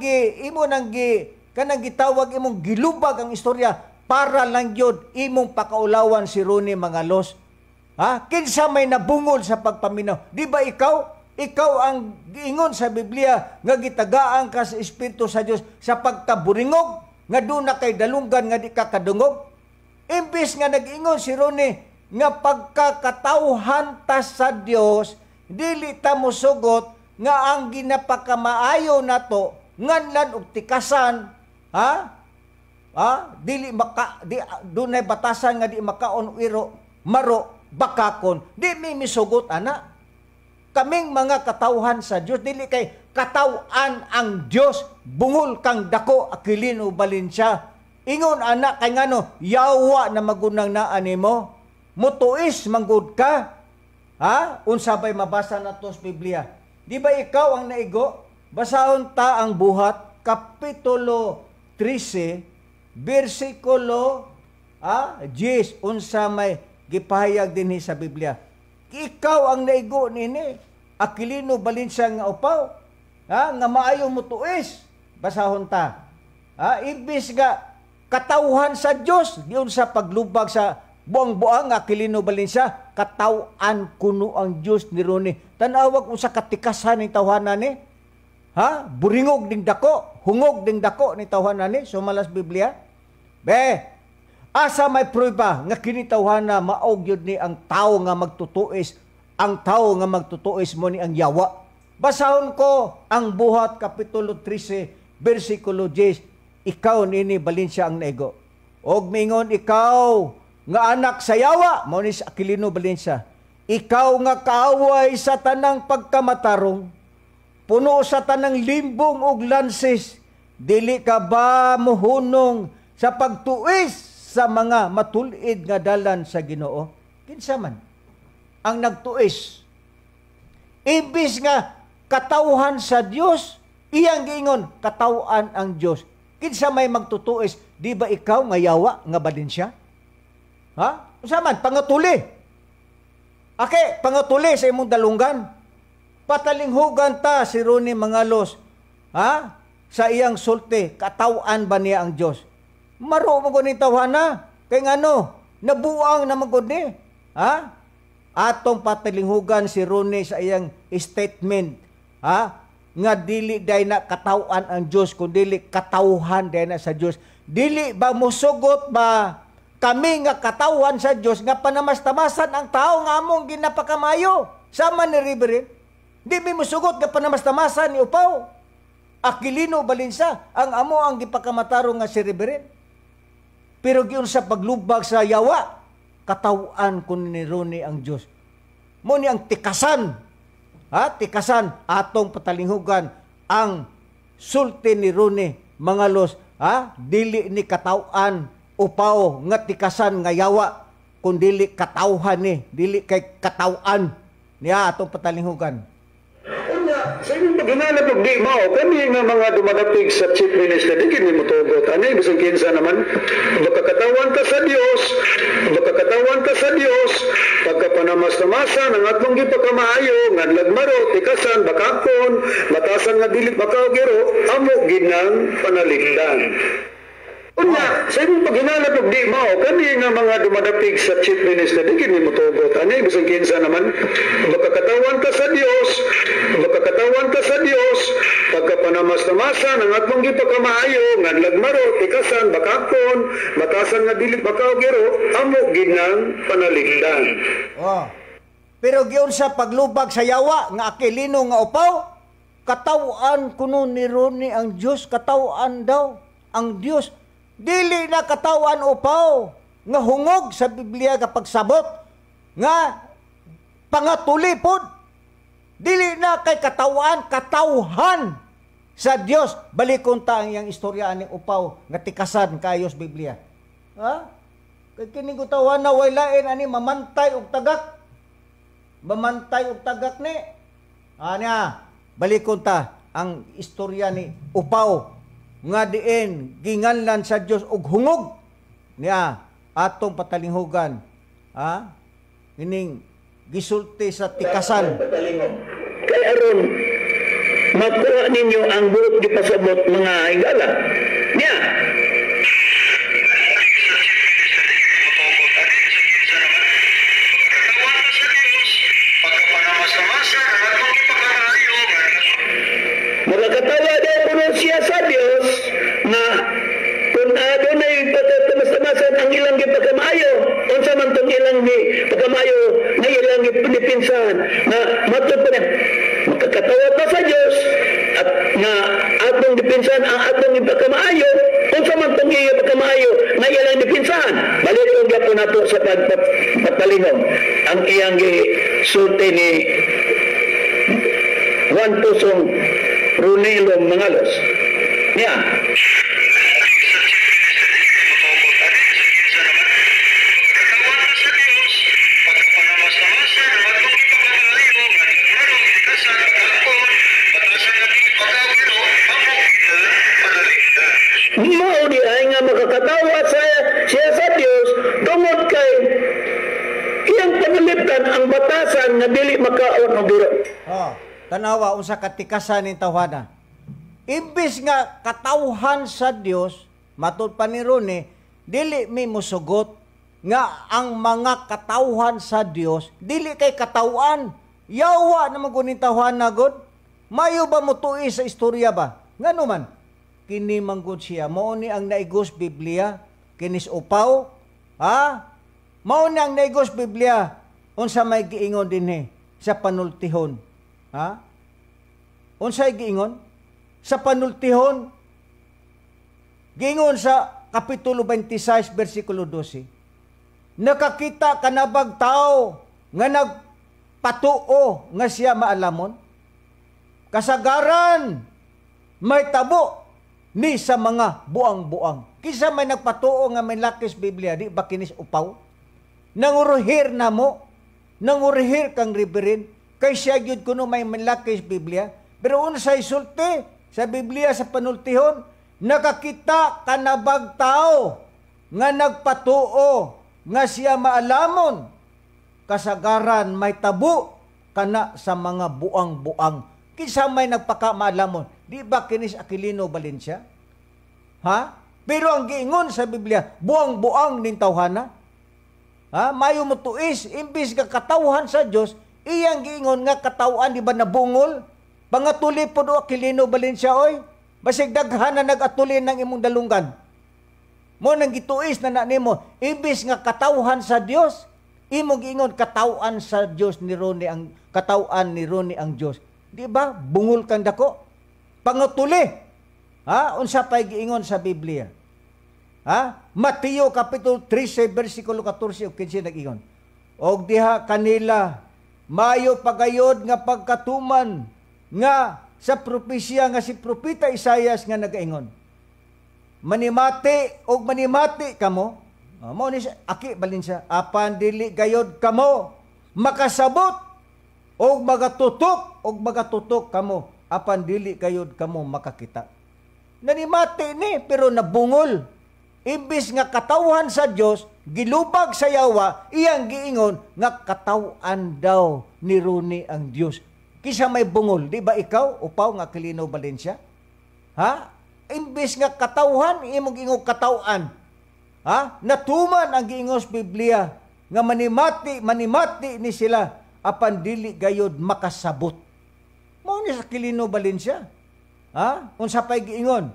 [SPEAKER 1] kanang gitawag imong gilubag ang istorya para lang yun imong pakaulawan si Ronnie Mangalos. Kinsa may nabungol sa pagpaminaw? Di ba ikaw ang giingon sa Biblia nga gitagaan ka sa Espiritu sa Dios sa pagkaburingog nga doon na kay dalunggan nga di ka kadungog? Imbis nga nag-ingon si Ronnie nga pagkakatawhan ta sa Dios, dili ta mosugot nga ang ginapakamaayo nato nganlan og tikasan, dunay batasan nga di makaon iro, maro, bakakon, di mi misugot ana. Kaming mga katawhan sa Dios, dili kay katawan ang Dios, bungol kang dako Aquilino Valencia. Ingon ana kay ngano, yawa na magunang naan nimo, mutuis manggod ka. Unsa bay mabasa nato sa Biblia? Di ba ikaw ang naigo? Basahon ta ang buhat, Kapitulo 13, versikulo 10, unsa may gipahayag dinhi sa Biblia. Ikaw ang naigo nini, Aquilino Valencia nga upaw, nga maayo mo tuis, basahon ta. Ibis nga katawhan sa Dios, diyon sa paglubag sa buang-buang Aquilino Valencia, katawan kuno ang Dios ni Ronnie. Tanawag unsa katikasan ni tawhanan ni? Buringog ding dako, hungog ding dako ni tawhanan ni, sumalas Biblia. Asa may prueba nga kini tawhana maog yun ni ang tao nga magtutuis, ang tao nga magtutuis mo ni ang yawa. Basahon ko ang buhat Kapitulo 13, versikulo 10, ikaw nini Valencia ang naigo. Og mingon ikaw nga anak sa yawa, mo ni Aquilino Valencia, ikaw nga kaaway sa tanang pagkamatarong, puno sa tanang limbong og lanses, dili ka ba muhunong sa pagtuis sa mga matulid nga dalan sa Ginoo? Kinsa man ang nagtuis, imbis nga katawhan sa Dios, iyang giingon katawhan ang Dios. Kinsa may magtutuis? Di ba ikaw nga yawa nga Valencia? Unsa man pangatuli? Pangatuli sa imong dalunggan. Patalinghugan ta si Ronnie Mangalos, sa iyang sulti, katawhan ba niya ang Dios? Maro mo ko ni tawhana. Kay ngano, nabuang na magod ni. Atong patalinghugan si Ronnie sa iyang statement. nga dili day na katawan ang Dios kun dili katawhan day na sa Dios. Dili ba mosugot ba kami nga katawan sa Dios nga panamastamasan ang tao nga among ginapakamayo? Sama ni Reverend. Di mi mosugot nga panamastamasan ni Upaw. Aquilino Balinsa ang amo ang gipakamataro nga si Reverend. Pero giun sa paglubag sa yawa, katawan kun ni Ronnie ang Dios. Mo ni ang tikasan. Tikasan atong patalinghugan ang sulti ni Ronnie mga los, dili ni katawan Upaw nga tikasan nga yawa kun dili katawhan ni, dili kay katawan niya atong patalinghugan.
[SPEAKER 3] Unya, sa inyong paghinanap og di mao, kami nga mga dumadapig sa Chief Minister, di kini motugot. Ano yung bisang kinsa naman? Magkakatawan ta sa Dios, magkakatawan ta sa Dios, pagkapanamas-namasan ang atong gipakamaayo, nga nagmaro, tikasan, bakakon, matasan nga dilit makagiro, amo ginang panaligdan. Unya, sa inyong paghinanap og di mao, kami nga mga dumadapig sa Chief Minister, di kini motugot. Ano yung bisang kinsa naman? Magkakatawan ta sa Dios, magkakatawan ta sa Dios, pagkapanamas-namasan ang atong gipakamaayo, nga nagmaro, tikasan, bakakon, matasan nga dilit makagiro, amo ginang panaligdan.
[SPEAKER 1] Pero giyon sa paglubag sa yawa nga Aquilino nga Upaw, katawan kuno ni Ronnie ang Dios, katawan daw ang Dios. Dili na katawan Upaw nga hungog sa Biblia kapag sabot nga pangatuli pod. Dili na kay katawan, katawhan sa Dios. Balikon ta ang iyang istorya aning Upaw nga tikasan kayos Biblia. Kay kining katawan na way lain ani mamantay og tagak. Mamantay og tagak ni. Balikon ta ang istorya ni Upaw nga diin ginganlan sa Dios og hungog niya atong patalinghugan ining gisulti sa tikasan.
[SPEAKER 2] Kay aron makuha ninyo ang buot gipasabot mga higala niya. Magkatawa daw kuno siya sa Dios na kung adunay pagkatamasan ang ilang gipagkamayo, unsa man tong ilang gipagkamayo na ilang gipinsan na matud pa niya. Magkatawa pa sa Dios at nga atong dipinsan ang atong gipagkamayo, unsa man tong ilang gipagkamayo na ilang dipinsan. Balik yung gyapon nato sa pagpatalingom ang iyang gisulti ni Juan Pusong Ronilo Mangalos. Niya. Mao di ay nga makakatawa siya sa Dios tungod kay iyang panalipdan ang batasan nga dili makaon og biro.
[SPEAKER 1] Tanawa unsa katikasan ning tawhana. Imbis nga katawhan sa Dios, matud pa ni Ronnie, dili mi mosugot nga ang mga katawhan sa Dios dili kay katawan. Yawa naman kuning tawhana god. Mayo ba mo tui sa istorya ba? Ngano man? Kini manggod siya. Mao ni ang naigos Biblia kinis Upaw. Mao ni ang naigos Biblia unsa may giingon dinhi sa panultihon. Unsay giingon? Sa panultihon, giingon sa Kapitulo 26, versikulo 12, nakakita kanabag tao nga nagpatuo nga siya maalamon, kasagaran may tabo ni sa mga buang-buang. Kisa may nagpatuo nga may lakis Biblia, di ba kinis Upaw? Nanguruhir na mo, nanguruhir kang Reverend, kay siya gyud kuno may malakis Biblia. Pero unsay sulti sa Biblia sa panultihon, nakakita kanabag tao nga nagpatuo nga siya maalamon, kasagaran may tabo kana sa mga buang-buang. Kinsa may nagpakamaalamon, di ba kinis Aquilino Balinsa? Pero ang giingon sa Biblia, buang-buang ning tawhana. Mayo mo tuis, imbis ka katawhan sa Dios, iyang giingon nga katawan di ba nabungol Pangatuli po do Aquilino Valencia, oy. Basig daghan na nag-atuli ng imong dalunggan. Mo nang gituis na nimo, ibis nga katawhan sa Dios, imong giingon katawhan sa Dios ni Ronnie ang katawhan ni Ronnie ang Dios. Di ba? Bungol kang dako. Pangatuli. Unsa pay giingon sa Biblia? Mateo kapitulo 13 bersikulo 14 ug 15 nag-ingon. Og diha kanila mayo pagayod nga pagkatuman nga sa propesya nga si propeta Isaias nga nagaingon. Manimati og manimati kamo. Mao ni aki balin siya, apan dili gayod kamo makasabot og magatutok kamo, apan dili gayod kamo makakita. Nanimati ni pero nabungol. Imbis nga katawhan sa Dios, gilubag sa yawa, iyang giingon nga katawhan daw ni Ronnie ang Dios. Kisa may bungol, di ba ikaw, upaw nga Aquilino Valencia? Imbis nga katawhan, imong giingog katawhan. Natuman ang giingos Biblia, nga manimati ni sila, apan dili gayod makasabot. Mao ni sa Aquilino Valencia. Unsa pay giingon?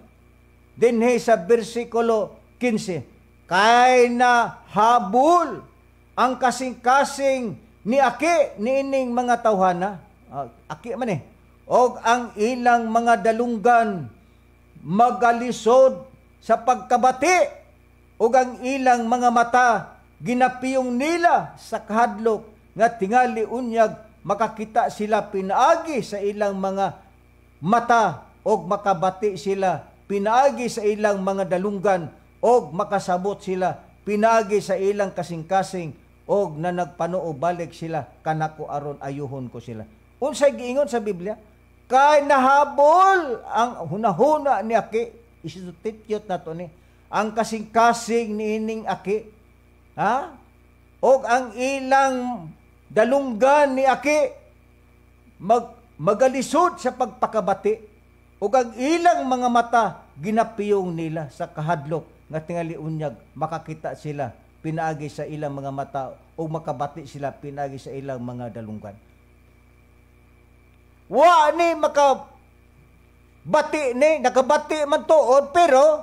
[SPEAKER 1] Dinhi sa bersikulo 15, kay na habol ang kasing-kasing ni aki niining mga tawhana. Aki man og ang ilang mga dalunggan magalisod sa pagkabati ug ang ilang mga mata ginapiyong nila sa kahadlok nga tingali unyag makakita sila pinaagi sa ilang mga mata og makabati sila pinaagi sa ilang mga dalunggan og makasabot sila pinaagi sa ilang kasing-kasing og na nagpanuo balik sila kanako aron ayuhon ko sila. Unsay giingon sa Biblia? Kay nahabol ang hunahuna ni aki, isutitiot na to ni, ang kasing-kasing niining aki, og ang ilang dalunggan ni aki, magalisod sa pagpakabati, og ang ilang mga mata, ginapiyong nila sa kahadlok, nga tingali unyag, makakita sila, pinaagi sa ilang mga mata, o makabati sila, pinaagi sa ilang mga dalunggan. Wa ni makabati ni, nakabati man tuod, pero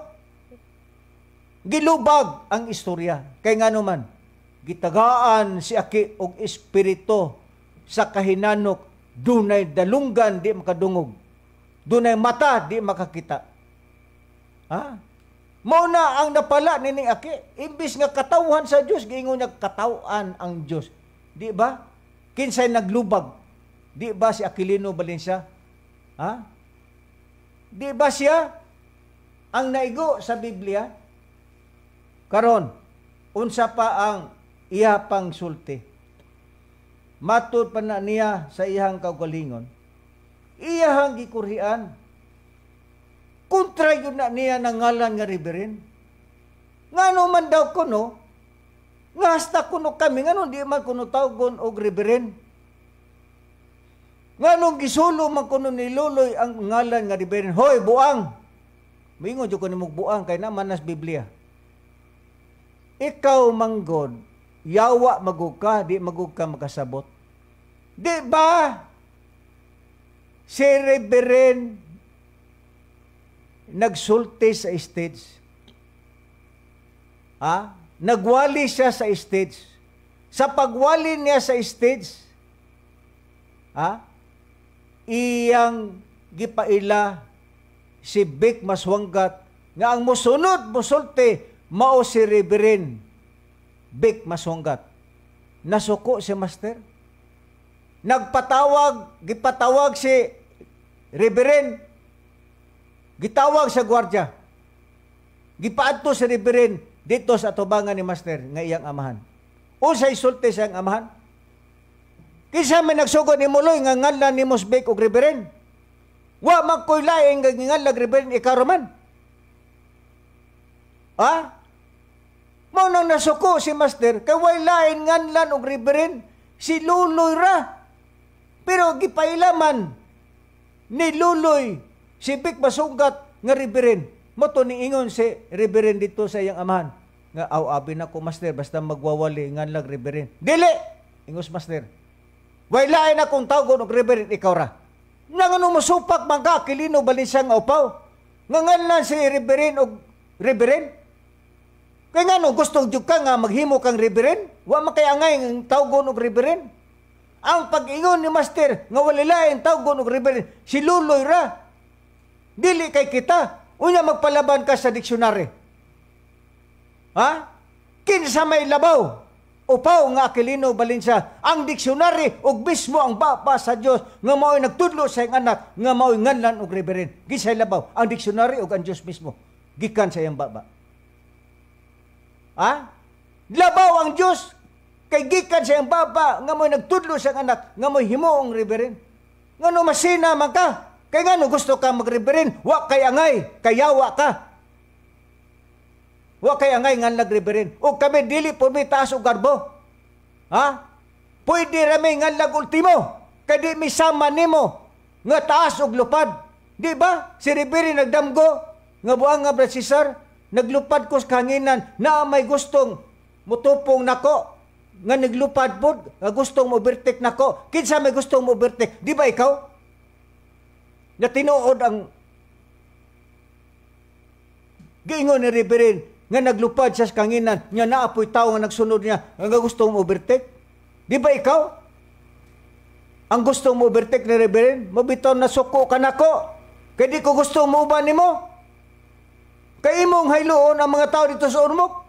[SPEAKER 1] gilubag ang istorya. Kay nga naman, gitagaan si aki og espiritu sa kahinanok, dunay dalunggan di makadungog, dunay mata di makakita. Mao na ang napala nining aki, imbis nga katawhan sa Dios, giingon niya katawhan ang Dios. Di ba? Kinsay naglubag? Di ba si Aquilino Valencia? Di ba siya ang naigo sa Biblia? Karon, unsa pa ang iya pang sulti? Matud pa na niya sa iyang kaugalingon. Iyahang gikurian. Kontra yun na niya ng ngalan nga Reverend. Ngano man daw kuno, nga hasta kuno kami, ngano di man kuno tawgon og Reverend. Nganong gisulo man kuno ni Luloy ang ngalan nga Reverend. Hoy, buang! Mingon dyan ko ni mong buang, kay naman nas Biblia. Ikaw manggod, yawa magug ka, di magug ka makasabot. Di ba? Si Reverend nagsulti sa stage. Nagwali siya sa stage. Sa pagwali niya sa stage, iyang gipaila si Vic Maswanggat nga ang musunod musulti mao si Reverend Vic Maswanggat. Nasuko si Master. Gipatawag si Reverend, gitawag sa gwardiya. Gipaadto si Reverend dito sa tubangan ni Master nga iyang amahan. Unsay sulti sa iyang amahan? Kinsa may nagsugod ni Muloy nga ngalan ni Mosbek og Reverend. Wa magkoy laing nga ngalan Reverend ikaw man. Mao nang nasuko si Master kay way lain ngalan og Reverend si Luloy ra. Pero gipailaman ni Luloy si Vic Masunggat nga Reverend. Mo to niingon si Reverend dito sa iyang amahan nga abi na ko Master basta magwawali ngalan Reverend. Dili ingos Master. Way lain akong tawgon og Reverend ikaw ra. Nga ano masupak mga kilino balin siya nga upaw. Nga ngalan si Reverend o Reverend. Kaya nga no, gusto dyan ka nga maghimo kang Reverend. Wa makayangay ng tawgon og Reverend. Ang pag-ingon ni Master nga walilain tawgon og Reverend, si Luloy ra. Dili kay kita. Unya magpalaban ka sa diksyonary. Ha? Kinsa may labaw? Upaw nga Aquilino Balinsa, ang diksyonary ug mismo ang baba sa Dios nga mao'y nagtudlo sa iyang anak nga mao'y nganlan og Reverend. Gisay labaw ang diksyonary ug ang Dios mismo gikan sa iyang baba. Ha? Labaw ang Dios kay gikan sa iyang baba nga mao'y nagtudlo sa iyang anak nga mao'y himuong Reverend. Ngano masina man ka? Kay ngano gusto ka mag-Reverend? Wa kay angay, kayawa ka. Wa kay angay nga nag-Reverend. O kami dili po may taas o garbo. Ha? Pwede rami nga nag-ultimo. Kaya di may sama nimo nga taas o lupad. Di ba? Si Reverend nagdamgo. Nga buang nga Brad Cesar. Naglupad ko sa kanginan na may gustong mutupong nako. Nga naglupad po. Nga gustong mobertek nako. Kinsa may gustong mobertek. Di ba ikaw? Na tinuod ang giingon ni Reverend nga naglupad sa kanginan, nga naapoy tao nga nagsunod niya, nga gusto mo overtake. Di ba ikaw? Ang gusto mo overtake ni Reverend, mabitaw na suko ka nako. Kaya di ko gusto mo uban ni mo. Kaya imong hayloon ang mga tao dito sa Ormoc.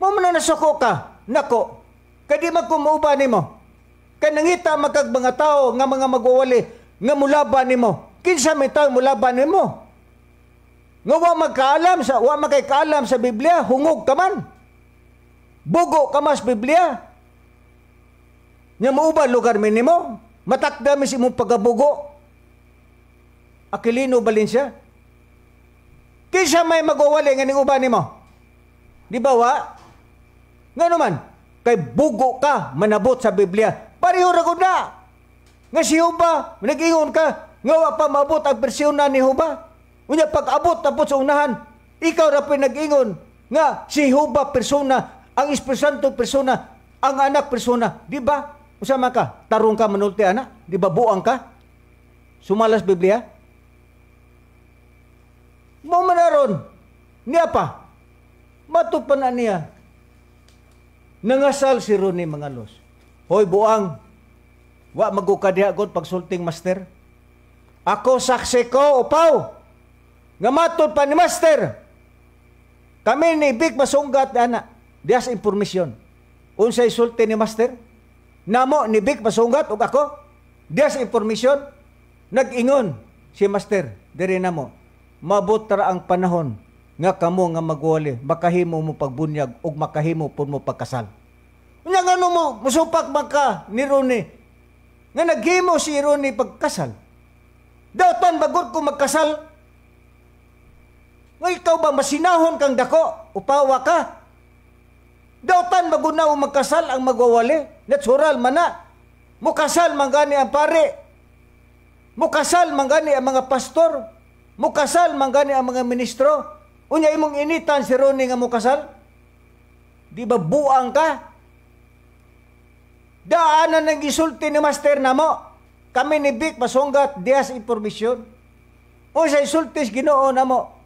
[SPEAKER 1] Mo na nasuko ka, nako. Kaya di magkumuuban ni mo. Kaya nangita magkag mga tao nga mga magwawali, nga mulaban ni mo. Kinsa may tao mulaban ni mo? Nga wa makikaalam sa Biblia, hungog ka man. Bugo ka mas Biblia. Nga mauba lugar minimo, matakda mi si mong pagabugo. Aquilino Balinsa. Kinsa may magwawali nga ning uban nimo? Di ba wa? Nga naman, kay bugo ka manabot sa Biblia. Pareho ra gud na. Nga si Huba, nag-ingon ka, nga wa pa maabot ang bersyon na ni Huba. Unya pag-abot tapos sa unahan, ikaw ra pinag-ingon nga si Huba persona, ang Espiritu Santo persona, ang anak persona, di ba? Usama ka, tarong ka manulti ana, di ba buang ka? Sumalas Biblia. Mo manaron niya pa. Matupan na niya. Nangasal si Ronnie Mangalos. Hoy buang, wa magukadiha gud pagsulting master. Ako saksi ko upaw. Nga matod pa ni Master. Kami ni Big Masunggat ana. Dias informasyon. Unsay sulti ni Master? Namo ni Big Masunggat ug ako. Dias informasyon. Nag-ingon si Master. Diri namo. Mabot ra ang panahon nga kamo nga magwali, makahimo mo pagbunyag ug makahimo pud mo pagkasal. Unya ngano mo musupak man ka ni Ronnie nga naghimo si Ronnie pagkasal. Dawtan bagod ko magkasal. Nga ikaw ba masinahon kang dako? Upawa ka? Dautan magunaw magkasal ang magwawali? Natural man na. Mukasal man gani ang pare. Mukasal man gani ang mga pastor. Mukasal man gani ang mga ministro. Unya imong initan si Ronnie nga mukasal? Di ba buang ka? Daanan ang gisulti ni Master namo. Kami ni Vic Masunggat, dias informasyon. O sa isultis Ginoo namo.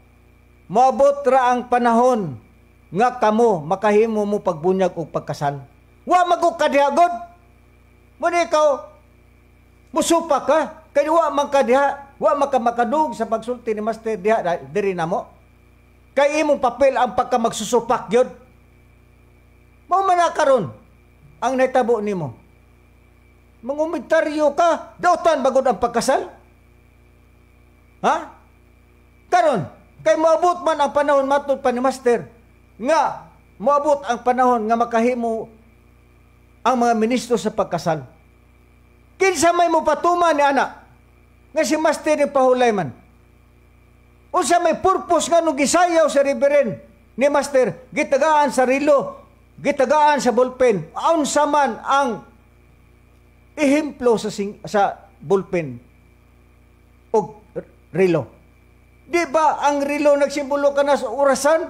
[SPEAKER 1] Moabot ra ang panahon nga kamo makahimo mo pagbunyag o pagkasal. Wa magukadihagod. Muna ikaw, musupa ka. Kaya wa magkadiha. Wa makamakadug sa pagsulti ni Master diha diri namo. Kaya imong papel ang pagkamagsusupak yun. Mao man na karon ang naitabo nimo. Mangumitaryo ka. Dautan bagod ang pagkasal. Ha? Karon. Kay moabot man ang panahon matod pa ni Master nga moabot ang panahon nga makahimo ang mga ministro sa pagkasal. Kinsa may mopatuman ni ana nga si Master ni pahulay man. Unsa may purpose nga nung gisayaw sa Reverend ni Master, gitagaan sa rilo, gitagaan sa ballpen. Unsa man ang ehemplo sa ballpen o rilo. Di ba ang rilo nagsimbolo ka na sa orasan?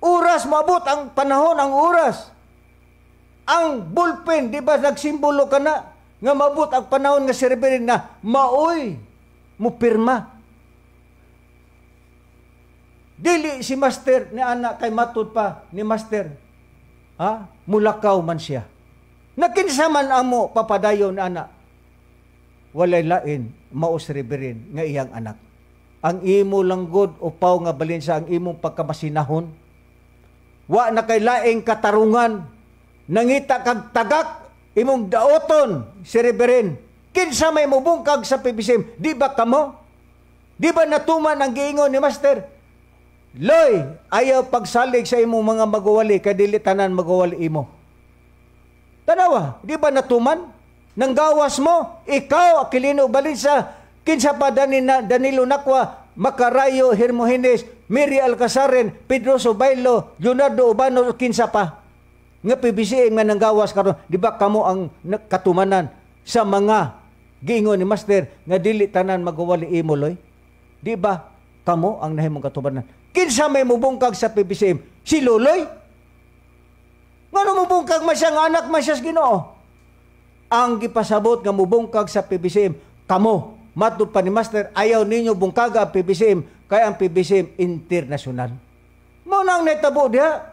[SPEAKER 1] Oras, maabot ang panahon, ang oras. Ang ballpen, di ba nagsimbolo ka na nga mabut ang panahon nga si Reverend na maoy mo pirma. Dili si Master ni anak kay matud pa ni Master. Mulakaw man siya. Nakinsa man amo papadayon na anak. Walay lain mao si Reverend nga iyang anak. Ang imo langgod upaw nga balin sa ang imong pagkamasinahon. Wa na kay laing katarungan. Nangita kag tagak imong daoton si Reverend. Kinsa may mubungkag sa PBCM, di ba kamo? Di ba natuman ang giingon ni Master? Loy, ayaw pagsalig sa imong mga magawali, kay dili tanan magawali imo. Tanawa, di ba natuman? Nang gawas mo, ikaw, Aquilino Balinsa, kinsa pa Danilo Nakwa, Macarayo Hermogenes, Mary Alcazaren, Pedro Sobailo, Leonardo Ubano, kinsa pa. Nga PBCM nga nang gawas karon, di ba kamo ang katumanan sa mga giingon ni Master nga dili tanan magawali imo, Loy? Di ba kamo ang nahimong katumanan? Kinsa may mubungkag sa PBCM? Si Loloy? Ngano mubungkag man siya nga anak man siya sa Ginoo? Ang gipasabot nga mubungkag sa PBCM, kamo, matud pa ni Master, ayaw ninyo bungkaga ang PBCM, kaya ang PBCM internasyonal. Mo nang netabo diha,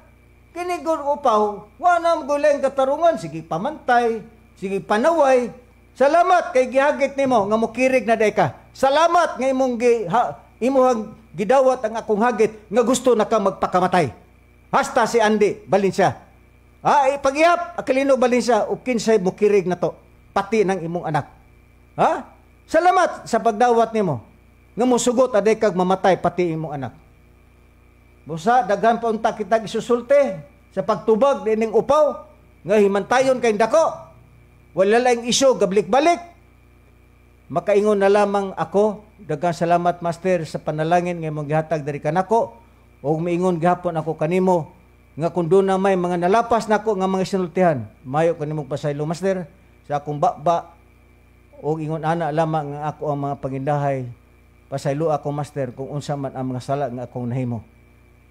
[SPEAKER 1] kinigor upaw, wala mo guleng katarungan, sige pamantay, sige panaway, salamat kay gihagit nimo nga mokirig na day ka. Salamat nga imuhang gidawat ang akong hagit nga gusto na ka magpakamatay. Hasta si Andy Balinsa. Paghihap, Aquilino Balinsa, o kinsay mukirig na to, pati ng imong anak. Salamat sa pagdawat nimo nga musugot aday kag mamatay pati imong anak. Busa, daghan pa unta kitag isusulti sa pagtubag dining upaw nga himantayon kay dako. Wala lang isyo, gablik-balik. Makaingon na lamang ako, daghang salamat Master sa panalangin nga imong gihatag diri kanako, ug miingon gihapon ako kanimo nga kun doon na may mga nalapas nako nga mga sinultihan, mayo kanimong pasaylo Master sa akong baba, ug ingon ana lamang nga ako ang mga pangindahay, pasaylo ako Master kung unsa man ang mga sala nga akong nahimo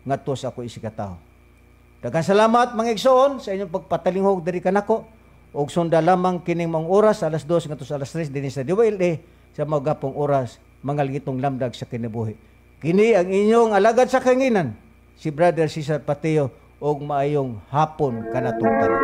[SPEAKER 1] ngadto sa ako isikataho. Daghang salamat mga igsoon sa inyong pagpatalinghog diri kanako. Og sunda lamang kining mga oras alas 2 ngadto sa alas 3 dinhi sa DWLA sa mga gapong oras mga ligitong lamdag sa kinabuhi. Kini ang inyong alagad sa kanginan, si Brother Cesar Pateo, og maayong hapon kanatong tanan.